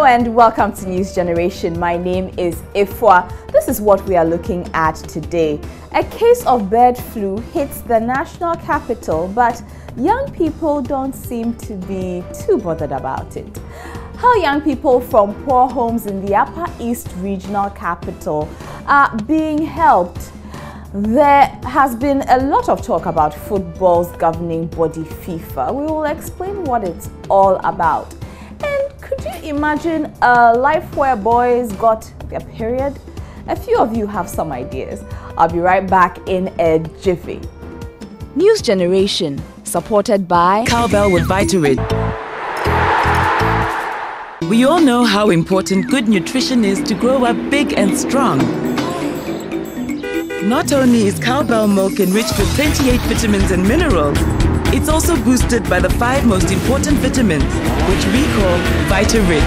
Hello and welcome to News Generation. My name is Ifwa. This is what we are looking at today. A case of bird flu hits the national capital, but young people don't seem to be too bothered about it. How young people from poor homes in the Upper East Regional Capital are being helped. There has been a lot of talk about football's governing body FIFA. We will explain what it's all about. And could you imagine a life where boys got their period? A few of you have some ideas. I'll be right back in a jiffy. News Generation, supported by Cowbell with Vitarid. We all know how important good nutrition is to grow up big and strong. Not only is cowbell milk enriched with 28 vitamins and minerals, it's also boosted by the 5 most important vitamins, which we call Vitarid.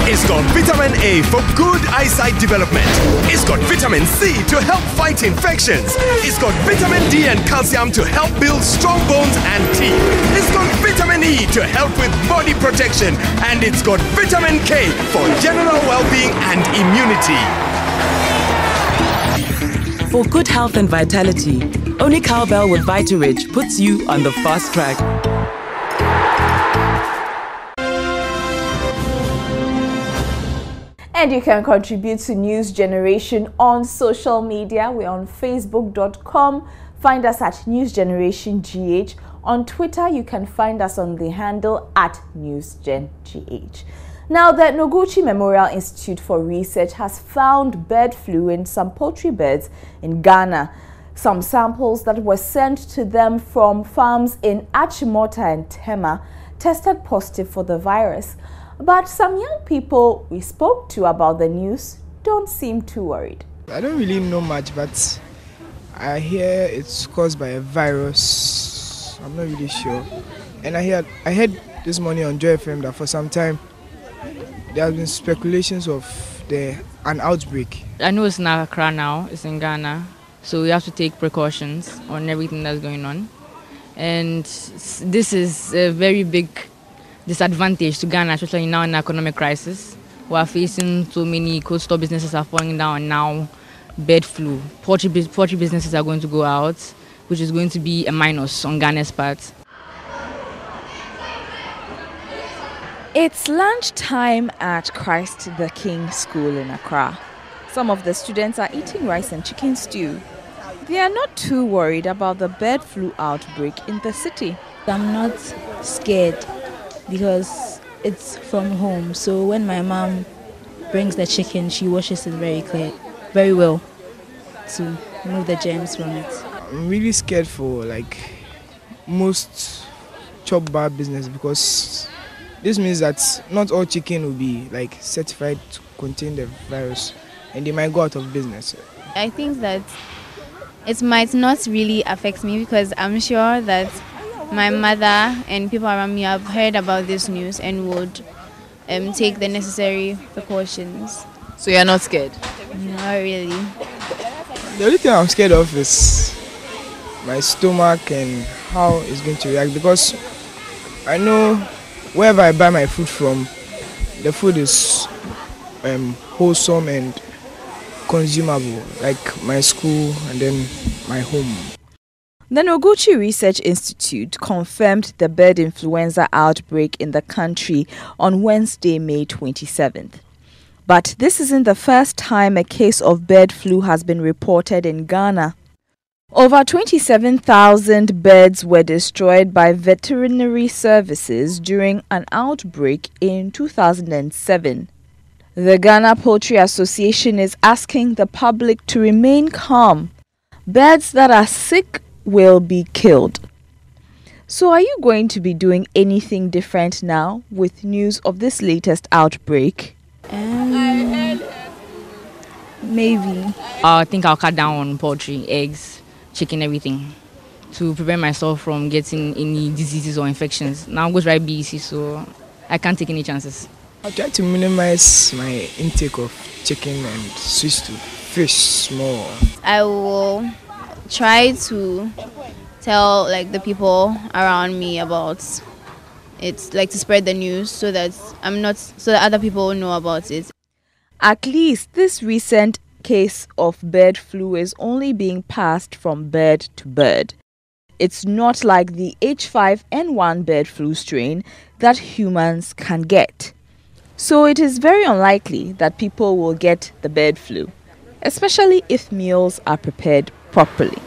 It's got vitamin A for good eyesight development. It's got vitamin C to help fight infections. It's got vitamin D and calcium to help build strong bones and teeth. It's got vitamin E to help with body protection. And it's got vitamin K for general well-being and immunity. For good health and vitality, only Cowbell with Vitarid puts you on the fast track. And you can contribute to News Generation on social media. We're on facebook.com. Find us at News Generation GH. On Twitter, you can find us on the handle at NewsGenGH. Now, the Noguchi Memorial Institute for Research has found bird flu in some poultry birds in Ghana. Some samples that were sent to them from farms in Achimota and Tema tested positive for the virus. But some young people we spoke to about the news don't seem too worried. I don't really know much, but I hear it's caused by a virus. I'm not really sure. And I heard this morning on Joy FM that for some time there have been speculations of an outbreak. I know it's not Accra now, it's in Ghana. So we have to take precautions on everything that's going on. And this is a very big disadvantage to Ghana, especially now in the economic crisis. We are facing so many cold store businesses are falling down now. Bird flu. Poultry businesses are going to go out, which is going to be a minus on Ghana's part. It's lunchtime at Christ the King School in Accra. Some of the students are eating rice and chicken stew. They are not too worried about the bird flu outbreak in the city. I'm not scared because it's from home. So when my mom brings the chicken, she washes it very well to remove the germs from it. I'm really scared for most chop bar business because this means that not all chicken will be certified to contain the virus and they might go out of business. I think that it might not really affect me because I'm sure that my mother and people around me have heard about this news and would take the necessary precautions. So you're not scared? Not really. The only thing I'm scared of is my stomach and how it's going to react because I know wherever I buy my food from, the food is wholesome and consumable, like my school and then my home. The Noguchi Research Institute confirmed the bird influenza outbreak in the country on Wednesday, May 27th. But this isn't the first time a case of bird flu has been reported in Ghana. Over 27,000 birds were destroyed by veterinary services during an outbreak in 2007. The Ghana Poultry Association is asking the public to remain calm. Birds that are sick will be killed. So are you going to be doing anything different now with news of this latest outbreak? Maybe. I think I'll cut down on poultry, eggs, chicken, everything to prevent myself from getting any diseases or infections. Now I'm going to try BEC, so I can't take any chances. I try to minimize my intake of chicken and switch to fish more. I will try to tell the people around me about it's like to spread the news so that other people will know about it. At least this recent case of bird flu is only being passed from bird to bird. It's not like the H5N1 bird flu strain that humans can get. So it is very unlikely that people will get the bird flu, especially if meals are prepared properly.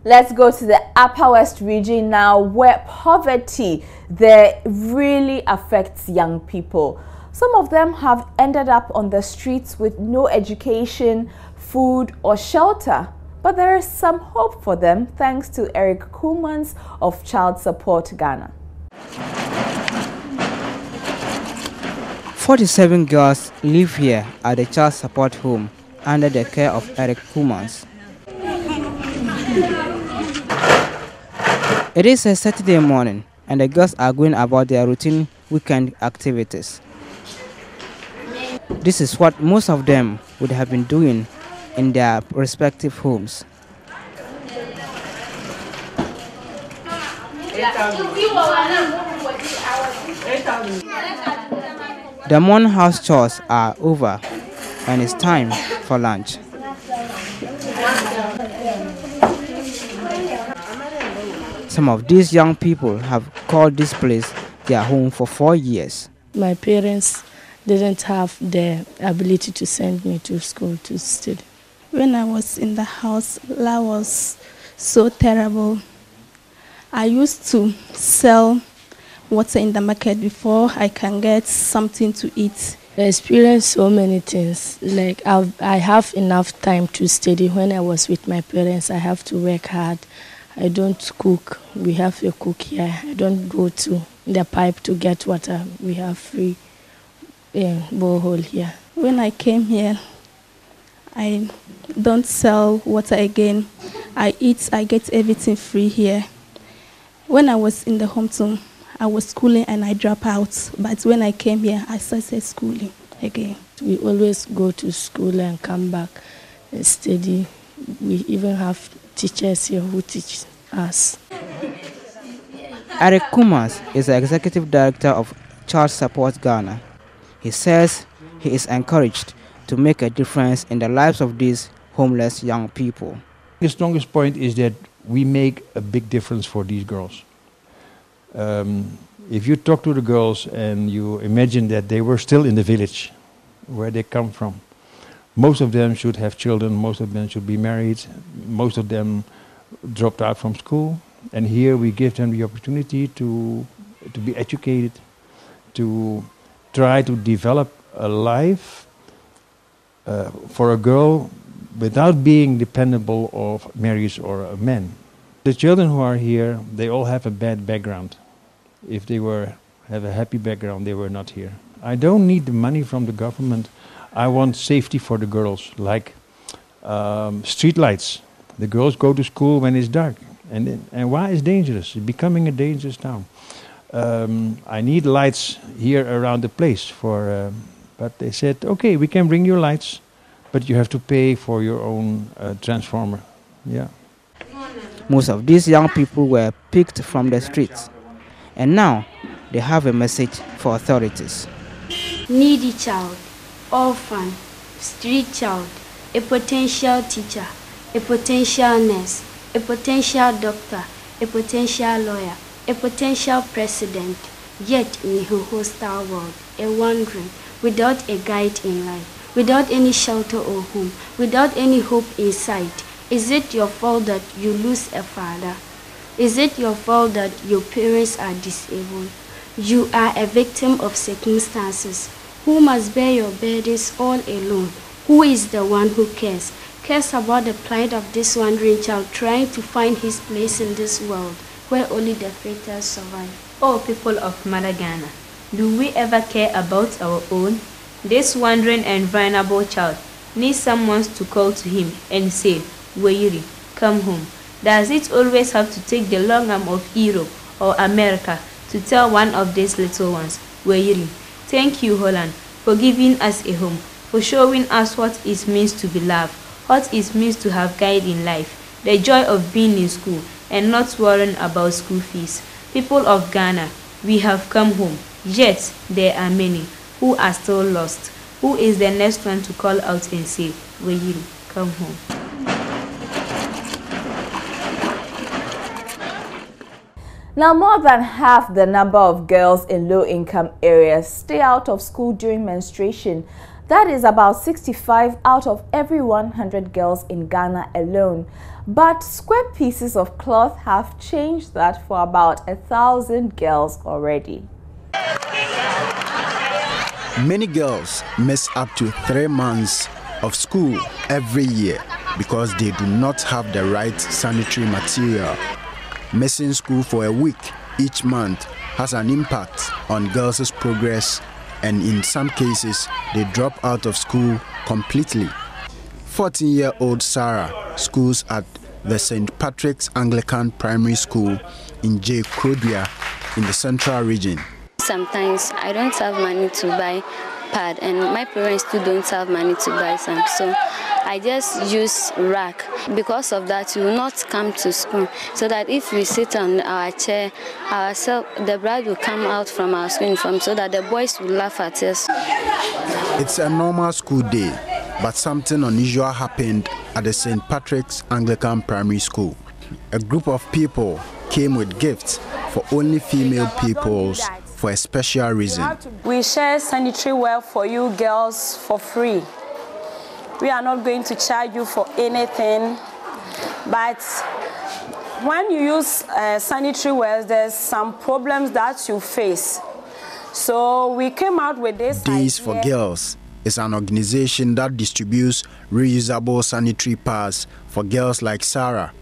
Let's go to the Upper West region now, where poverty there really affects young people. Some of them have ended up on the streets with no education, food or shelter. But there is some hope for them thanks to Eric Kumans of Child Support Ghana. 47 girls live here at the child support home under the care of Eric Kumans. It is a Saturday morning and the girls are going about their routine weekend activities. This is what most of them would have been doing in their respective homes. The morning house chores are over and it's time for lunch. Some of these young people have called this place their home for 4 years. My parents didn't have the ability to send me to school to study. When I was in the house, life was so terrible. I used to sell water in the market before I can get something to eat. I experienced so many things. Like I have enough time to study. When I was with my parents, I have to work hard. I don't cook. We have a cook here. I don't go to the pipe to get water. We have free borehole here. When I came here, I don't sell water again. I eat, I get everything free here. When I was in the hometown, I was schooling and I dropped out. But when I came here, I started schooling again. We always go to school and come back and study. We even have teachers here who teach us. Eric Kumans is the executive director of Child Support Ghana. He says he is encouraged to make a difference in the lives of these homeless young people. The strongest point is that we make a big difference for these girls. If you talk to the girls and you imagine that they were still in the village where they come from, most of them should have children, most of them should be married, most of them dropped out from school, and here we give them the opportunity to be educated, to try to develop a life for a girl without being dependable of marriage or a man. The children who are here, they all have a bad background. If they have a happy background, they were not here. I don't need the money from the government. I want safety for the girls, like street lights. The girls go to school when it's dark. And why is dangerous? It's becoming a dangerous town. I need lights here around the place. But they said, okay, we can bring you lights, but you have to pay for your own transformer. Yeah. Most of these young people were picked from the streets. And now they have a message for authorities. Needy child, orphan, street child, a potential teacher, a potential nurse, a potential doctor, a potential lawyer, a potential president, yet in a hostile world, a wandering, without a guide in life, without any shelter or home, without any hope in sight. Is it your fault that you lose a father? Is it your fault that your parents are disabled? You are a victim of circumstances. Who must bear your burdens all alone? Who is the one who cares about the plight of this wandering child trying to find his place in this world where only the faithful survive? Oh, people of Mother Ghana, do we ever care about our own? This wandering and vulnerable child needs someone to call to him and say, Wairi, come home. Does it always have to take the long arm of Europe or America to tell one of these little ones, Wairi? Thank you, Holland, for giving us a home, for showing us what it means to be loved, what it means to have guide in life, the joy of being in school, and not worrying about school fees. People of Ghana, we have come home. Yet, there are many who are still lost. Who is the next one to call out and say, Weyiri, come home? Now, more than half the number of girls in low-income areas stay out of school during menstruation. That is about 65 out of every 100 girls in Ghana alone. But square pieces of cloth have changed that for about 1,000 girls already. Many girls miss up to 3 months of school every year because they do not have the right sanitary material. Missing school for a week each month has an impact on girls' progress, and in some cases, they drop out of school completely. 14-year-old Sarah schools at the St. Patrick's Anglican Primary School in J. Krodua in the Central Region. Sometimes I don't have money to buy pad, and my parents too don't have money to buy some, so I just use rack. Because of that, we will not come to school, so that if we sit on our chair, the blood will come out from our school uniform, so that the boys will laugh at us. It's a normal school day, but something unusual happened at the St. Patrick's Anglican Primary School. A group of people came with gifts for only female pupils for a special reason. We share sanitary wear for you girls for free. We are not going to charge you for anything, but when you use sanitary wear, there's some problems that you face. So we came out with this Days for Girls is an organization that distributes reusable sanitary pads for girls like Sarah.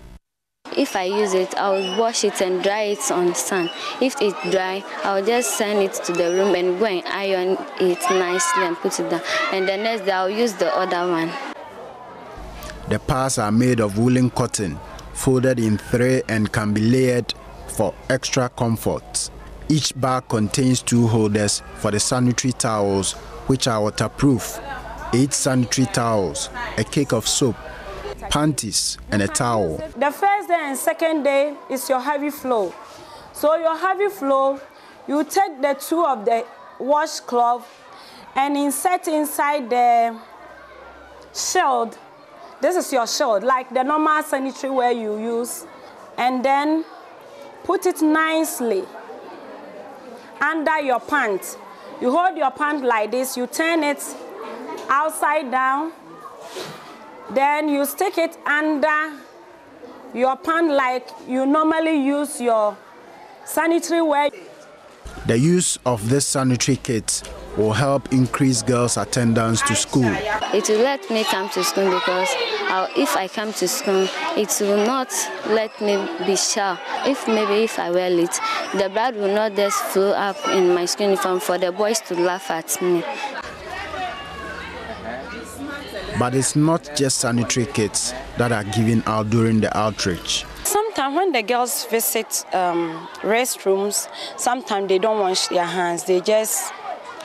If I use it, I'll wash it and dry it on the sun. If it's dry, I'll just send it to the room and go and iron it nicely and put it down. And the next day, I'll use the other one. The pads are made of woolen cotton, folded in 3 and can be layered for extra comfort. Each bag contains 2 holders for the sanitary towels, which are waterproof, 8 sanitary towels, a cake of soap, panties, and a towel. The first day and second day is your heavy flow. So your heavy flow, you take the 2 of the washcloth and insert inside the shield. This is your shield, like the normal sanitary wear you use, and then put it nicely under your pant. You hold your pant like this, you turn it outside down, then you stick it under your pant like you normally use your sanitary wear. The use of this sanitary kit will help increase girls' attendance to school. It will let me come to school because if I come to school, it will not let me be shy. If I wear it, the blood will not just flow up in my school uniform for the boys to laugh at me. But it's not just sanitary kits that are given out during the outreach. Sometimes when the girls visit restrooms, sometimes they don't wash their hands. They just,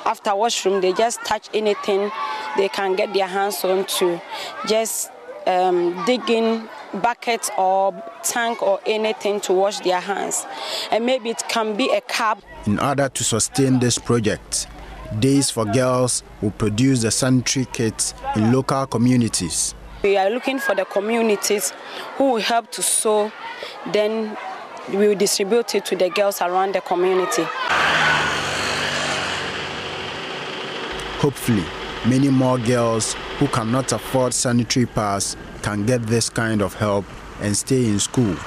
after washroom, they just touch anything they can get their hands on to. Just dig in bucket or tank or anything to wash their hands. And maybe it can be a cup. In order to sustain this project, Days for Girls will produce the sanitary kits in local communities. We are looking for the communities who will help to sew, then we will distribute it to the girls around the community. Hopefully, many more girls who cannot afford sanitary pads can get this kind of help and stay in school.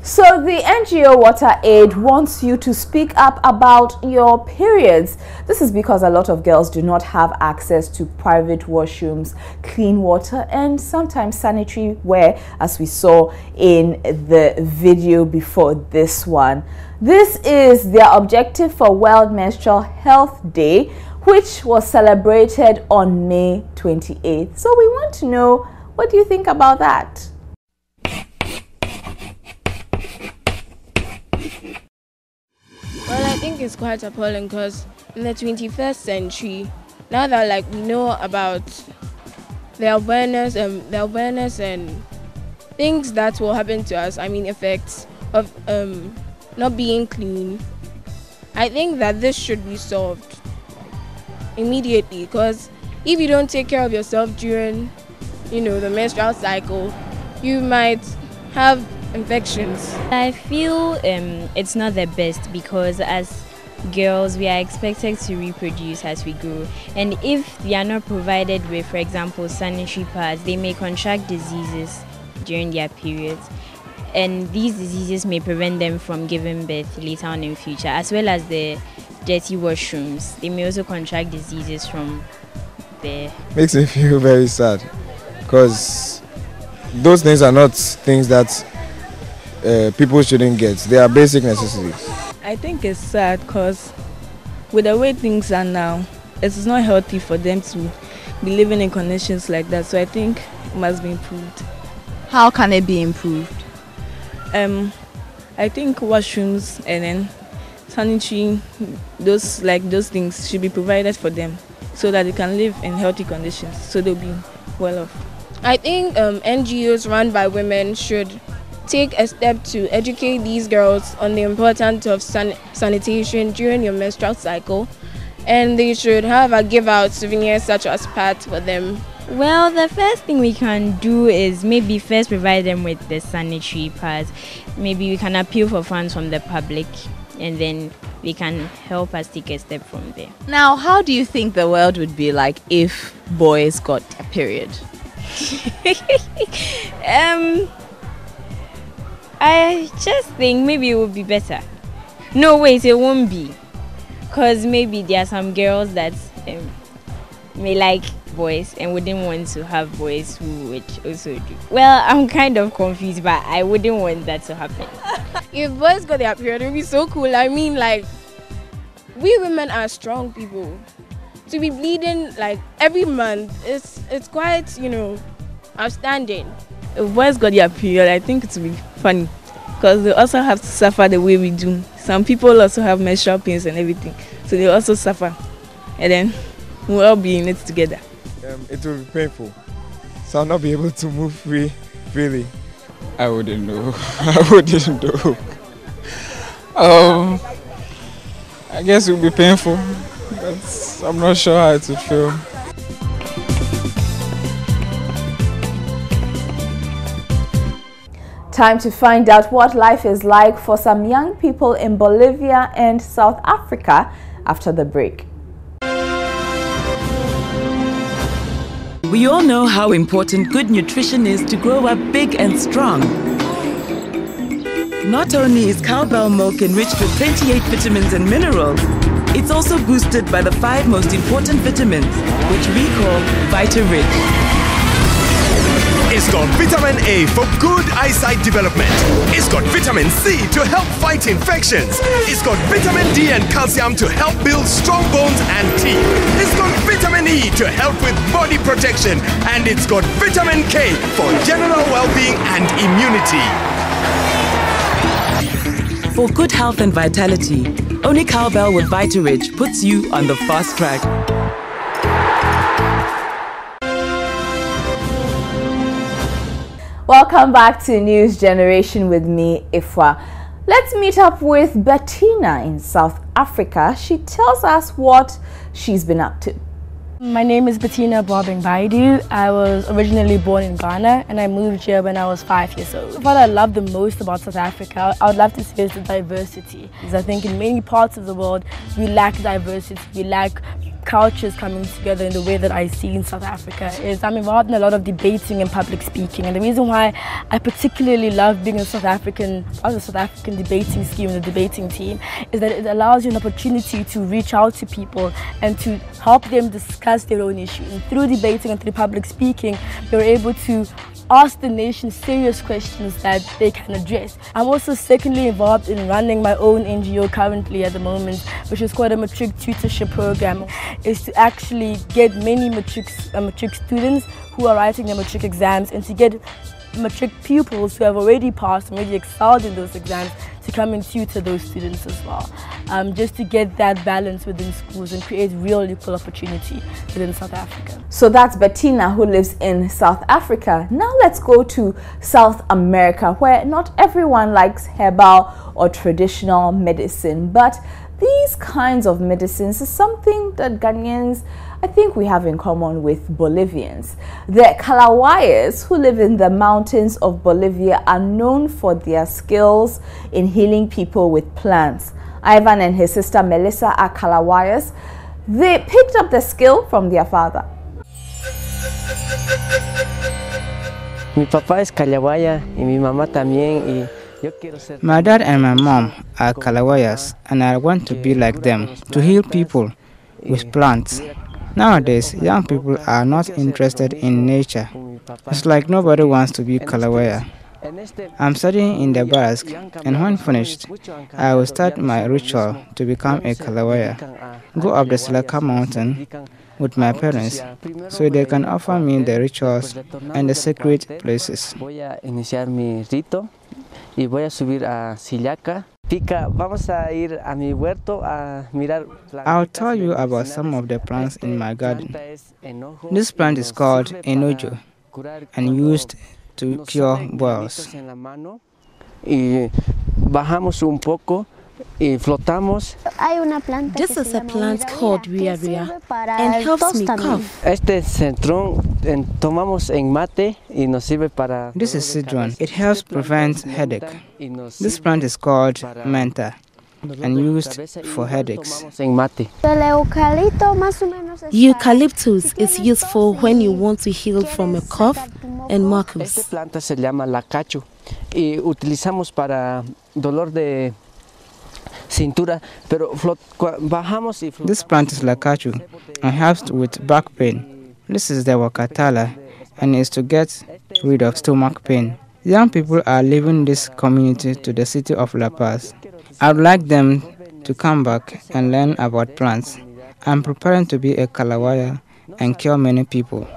So the NGO Water Aid wants you to speak up about your periods. This is because a lot of girls do not have access to private washrooms, clean water, and sometimes sanitary wear, as we saw in the video before this one. This is their objective for World Menstrual Health Day, which was celebrated on May 28th. So we want to know, what do you think about that? Well, I think it's quite appalling because in the 21st century, now that we know about the awareness and things that will happen to us, effects of not being clean, I think that this should be solved immediately, because if you don't take care of yourself during, the menstrual cycle, you might have infections. I feel it's not the best, because as girls we are expected to reproduce as we grow, and if they are not provided with, for example, sanitary pads, they may contract diseases during their periods, and these diseases may prevent them from giving birth later on in future, as well as the dirty washrooms. They may also contract diseases from there. Makes me feel very sad, because those things are not things that people shouldn't get. They are basic necessities. I think it's sad because with the way things are now, it's not healthy for them to be living in conditions like that. So I think it must be improved. How can it be improved? I think washrooms and then sanitary, those things should be provided for them so that they can live in healthy conditions, so they'll be well off. I think NGOs run by women should take a step to educate these girls on the importance of sanitation during your menstrual cycle, and they should have a give out souvenirs such as pads for them. Well, the first thing we can do is maybe first provide them with the sanitary pads. Maybe we can appeal for funds from the public, and then we can help us take a step from there. Now, how do you think the world would be like if boys got a period? I just think maybe it would be better. No, wait, it won't be. Because maybe there are some girls that may like boys and wouldn't want to have boys who would also do. Well, I'm kind of confused, but I wouldn't want that to happen. If boys got their period, it would be so cool. We women are strong people. To be bleeding every month, it's quite, outstanding. If boys got their period, I think it would be funny because they also have to suffer the way we do. Some people also have menstrual pains and everything, so they also suffer, and then we'll all be in it together. It will be painful, so I'll not be able to move freely. I wouldn't know. I wouldn't know. I guess it would be painful, but I'm not sure how it would feel. Time to find out what life is like for some young people in Bolivia and South Africa after the break. We all know how important good nutrition is to grow up big and strong. Not only is cowbell milk enriched with 28 vitamins and minerals, it's also boosted by the 5 most important vitamins, which we call VitaRich. It's got vitamin A for good eyesight development. It's got vitamin C to help fight infections. It's got vitamin D and calcium to help build strong bones and teeth. It's got vitamin E to help with body protection. And it's got vitamin K for general well-being and immunity. For good health and vitality, only cowbell with VitaRich puts you on the fast track. Welcome back to News Generation with me, Ifwa. Let's meet up with Bettina in South Africa. She tells us what she's been up to. My name is Bettina Baidu. I was originally born in Ghana and I moved here when I was 5 years old. What I love the most about South Africa, I would love to say, is the diversity. Because I think in many parts of the world, we lack diversity, we lack cultures coming together in the way that I see in South Africa. I'm involved in a lot of debating and public speaking, and the reason why I particularly love being a South African debating scheme and the debating team is that it allows you an opportunity to reach out to people and to help them discuss their own issues. And through debating and through public speaking, you're able to ask the nation serious questions that they can address. I'm also secondly involved in running my own NGO currently at the moment, which is called a matric tutorship program. Is to actually get many matric students who are writing their matric exams and to get matric pupils who have already passed and already excelled in those exams to come and tutor those students as well, just to get that balance within schools and create real equal opportunity within South Africa. So that's Bettina, who lives in South Africa. Now let's go to South America, where not everyone likes herbal or traditional medicine, but these kinds of medicines is something that Ghanaians, I think we have in common with Bolivians. The Kalawayas, who live in the mountains of Bolivia, are known for their skills in healing people with plants. Ivan and his sister Melissa are Kalawayas. They picked up the skill from their father. Mi papá es Kalawaya y mi mamá también, y my dad and my mom are Kalawayas, and I want to be like them, to heal people with plants. Nowadays, young people are not interested in nature. It's like nobody wants to be Kalawaya. I'm studying in the Barask, and when finished, I will start my ritual to become a Kalawaya. Go up the Silaka mountain with my parents, so they can offer me the rituals and the sacred places. Voy a iniciar mi rito y voy a subir a Sillaca. Vamos a ir a mi huerto a mirar. I'll tell you about some of the plants in my garden. This plant is called enojo and used to cure boils. Y bajamos un poco. This is a plant called ria ria and helps me cough. This is citron. It helps prevent headache. This plant is called menta and used for headaches. Eucalyptus is useful when you want to heal from a cough and mucus. Esta planta se llama lacacho y utilizamos para dolor de cintura, pero bajamos y This plant is lacachu and helps with back pain. This is the wakatala and is to get rid of stomach pain. Young people are leaving this community to the city of La Paz. I would like them to come back and learn about plants. I'm preparing to be a Kalawaya and cure many people.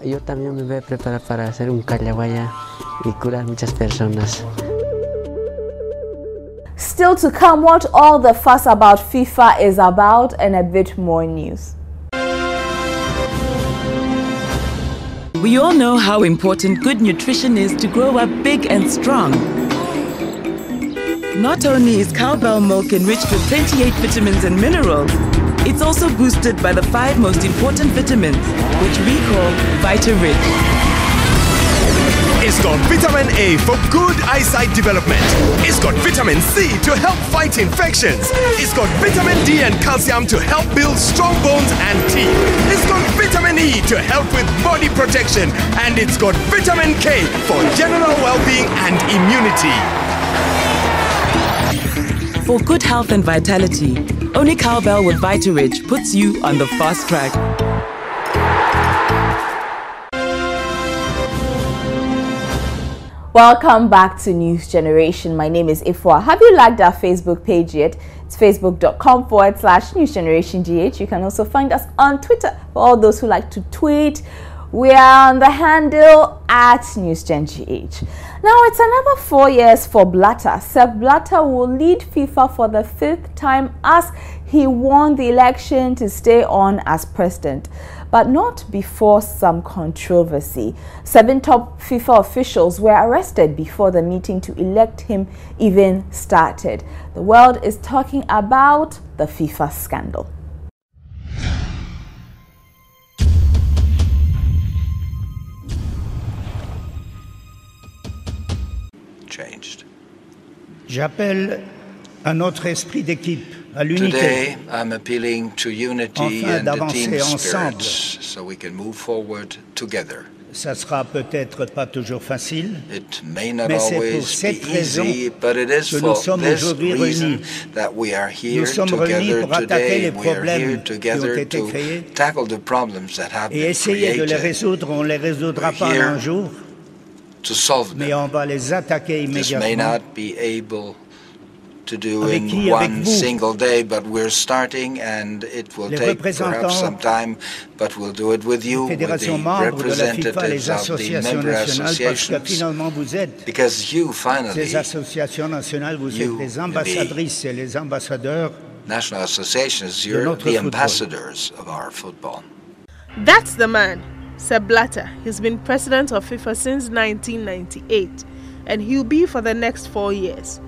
Yo también me voy a preparar para ser un Kalawaya y curar muchas personas. Still to come, what all the fuss about FIFA is about and a bit more news. We all know how important good nutrition is to grow up big and strong. Not only is cowbell milk enriched with 28 vitamins and minerals, it's also boosted by the 5 most important vitamins, which we call Vita-Rich. It's got vitamin A for good eyesight development. It's got vitamin C to help fight infections. It's got vitamin D and calcium to help build strong bones and teeth. It's got vitamin E to help with body protection. And it's got vitamin K for general well-being and immunity. For good health and vitality, only cowbell with Vita-Rich puts you on the fast track. Welcome back to News Generation. My name is Ifwa. Have you liked our Facebook page yet? It's facebook.com/newsgenerationgh. You can also find us on Twitter for all those who like to tweet. We are on the handle @newsgengh. Now it's another 4 years for Blatter. Sepp Blatter will lead FIFA for the 5th time as he won the election to stay on as president, but not before some controversy. 7 top FIFA officials were arrested before the meeting to elect him even started. The world is talking about the FIFA scandal. Changed. J'appelle à notre esprit d'équipe, à l'unité. Today, I'm appealing to unity Afin and the d'avancer team ensemble. spirit, so we can move forward together. Ça sera peut-être pas toujours facile, It may not mais c'est pour always be cette raison easy, but it is que for nous sommes this aujourd'hui reason réunis. that we are here Nous sommes réunis together pour attaquer les today. We are here problèmes qui ont together été to créés tackle the problems that have et been essayer de les created, résoudre. On ne les résoudra We're pas en here un jour, to solve them. mais on va les attaquer This may immédiatement. not be able to do in one single day, but we're starting, and it will take perhaps some time, but we'll do it with you, with the representatives of the member associations, because you finally, national associations, you're the ambassadors of our football. That's the man, Sepp Blatter. He's been president of FIFA since 1998, and he'll be for the next 4 years.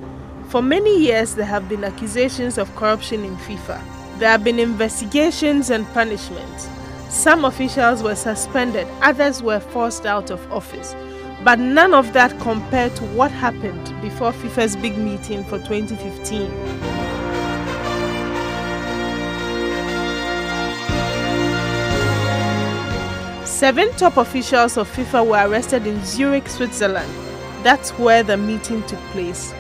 For many years, there have been accusations of corruption in FIFA. There have been investigations and punishments. Some officials were suspended, others were forced out of office. But none of that compared to what happened before FIFA's big meeting for 2015. Seven top officials of FIFA were arrested in Zurich, Switzerland. That's where the meeting took place.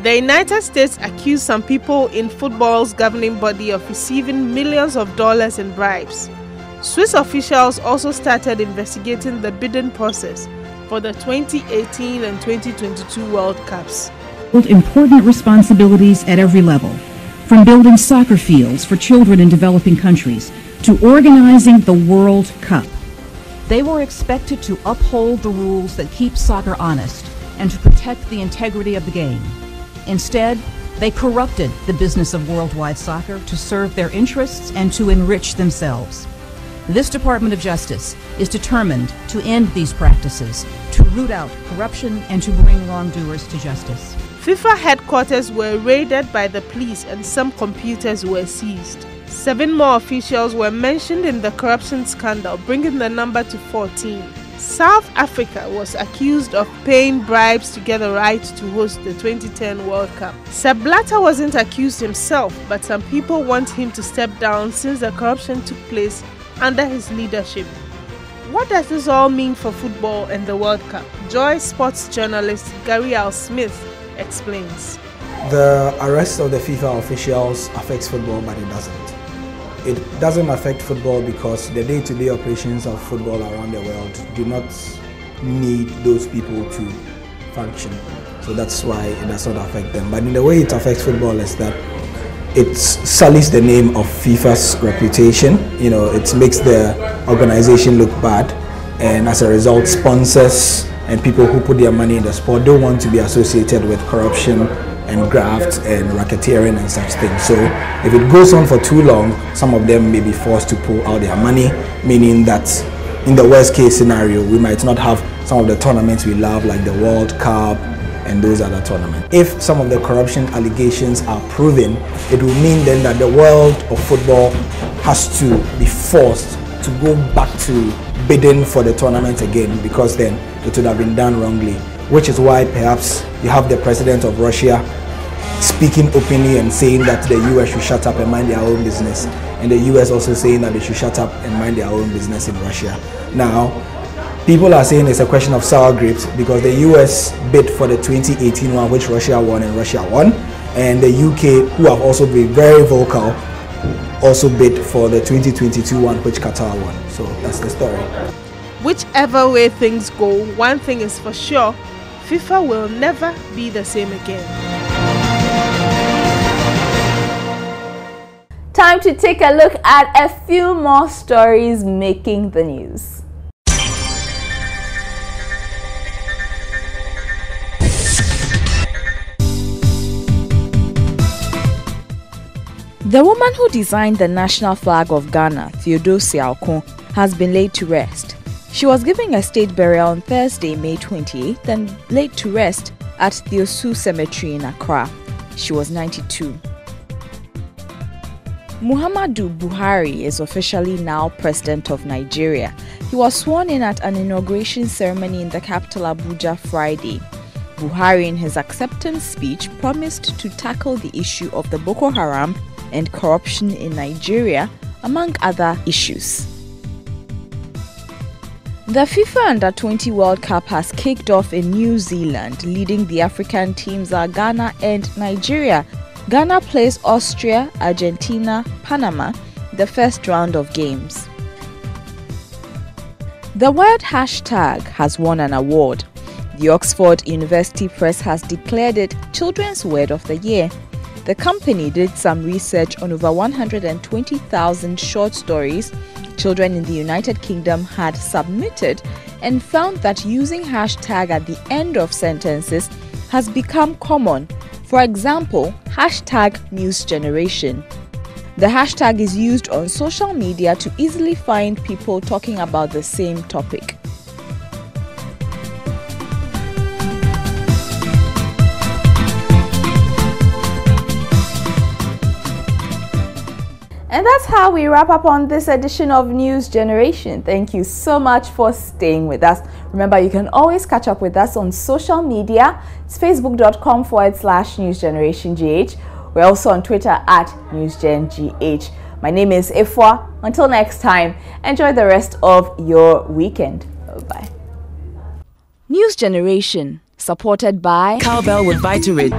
The United States accused some people in football's governing body of receiving millions of dollars in bribes. Swiss officials also started investigating the bidding process for the 2018 and 2022 World Cups. Important responsibilities at every level, from building soccer fields for children in developing countries to organizing the World Cup. They were expected to uphold the rules that keep soccer honest and to protect the integrity of the game. Instead, they corrupted the business of worldwide soccer to serve their interests and to enrich themselves. This Department of Justice is determined to end these practices, to root out corruption, and to bring wrongdoers to justice. FIFA headquarters were raided by the police and some computers were seized. 7 more officials were mentioned in the corruption scandal, bringing the number to 14. South Africa was accused of paying bribes to get the right to host the 2010 World Cup. Sepp Blatter wasn't accused himself, but some people want him to step down since the corruption took place under his leadership. What does this all mean for football and the World Cup? Joy sports journalist Gary Al Smith explains. The arrest of the FIFA officials affects football, but it doesn't. It doesn't affect football because the day-to-day operations of football around the world do not need those people to function. So that's why it does not affect them. But in the way it affects football is that it sullies the name of FIFA's reputation. You know, it makes the organization look bad, and as a result, sponsors and people who put their money in the sport don't want to be associated with corruption and graft and racketeering and such things. So if it goes on for too long, some of them may be forced to pull out their money, meaning that in the worst case scenario, we might not have some of the tournaments we love, like the World Cup and those other tournaments. If some of the corruption allegations are proven, it will mean then that the world of football has to be forced to go back to bidding for the tournament again, because then it would have been done wrongly. Which is why perhaps you have the president of Russia speaking openly and saying that the US should shut up and mind their own business, and the US also saying that they should shut up and mind their own business in Russia. Now, people are saying it's a question of sour grapes because the US bid for the 2018 one, which Russia won, and Russia won, and the UK, who have also been very vocal, also bid for the 2022 one, which Qatar won. So that's the story. Whichever way things go, one thing is for sure, FIFA will never be the same again. Time to take a look at a few more stories making the news. The woman who designed the national flag of Ghana, Theodosia Okon, has been laid to rest. She was given a state burial on Thursday, May 28th, and laid to rest at the Osu Cemetery in Accra. She was 92. Muhammadu Buhari is officially now President of Nigeria. He was sworn in at an inauguration ceremony in the capital Abuja Friday. Buhari, in his acceptance speech, promised to tackle the issue of the Boko Haram and corruption in Nigeria, among other issues. The FIFA Under-20 World Cup has kicked off in New Zealand. Leading the African teams are Ghana and Nigeria. Ghana plays Austria, Argentina, Panama, the first round of games. The word hashtag has won an award. The Oxford University Press has declared it Children's Word of the Year. The company did some research on over 120,000 short stories children in the United Kingdom had submitted and found that using hashtag at the end of sentences has become common. For example, hashtag News Generation. The hashtag is used on social media to easily find people talking about the same topic. And that's how we wrap up on this edition of News Generation. Thank you so much for staying with us. Remember, you can always catch up with us on social media. It's facebook.com/newsgenerationgh. We're also on Twitter @newsgengh. My name is Ifwa. Until next time, enjoy the rest of your weekend. Bye-bye. News Generation, supported by Cowbell with Vitarid.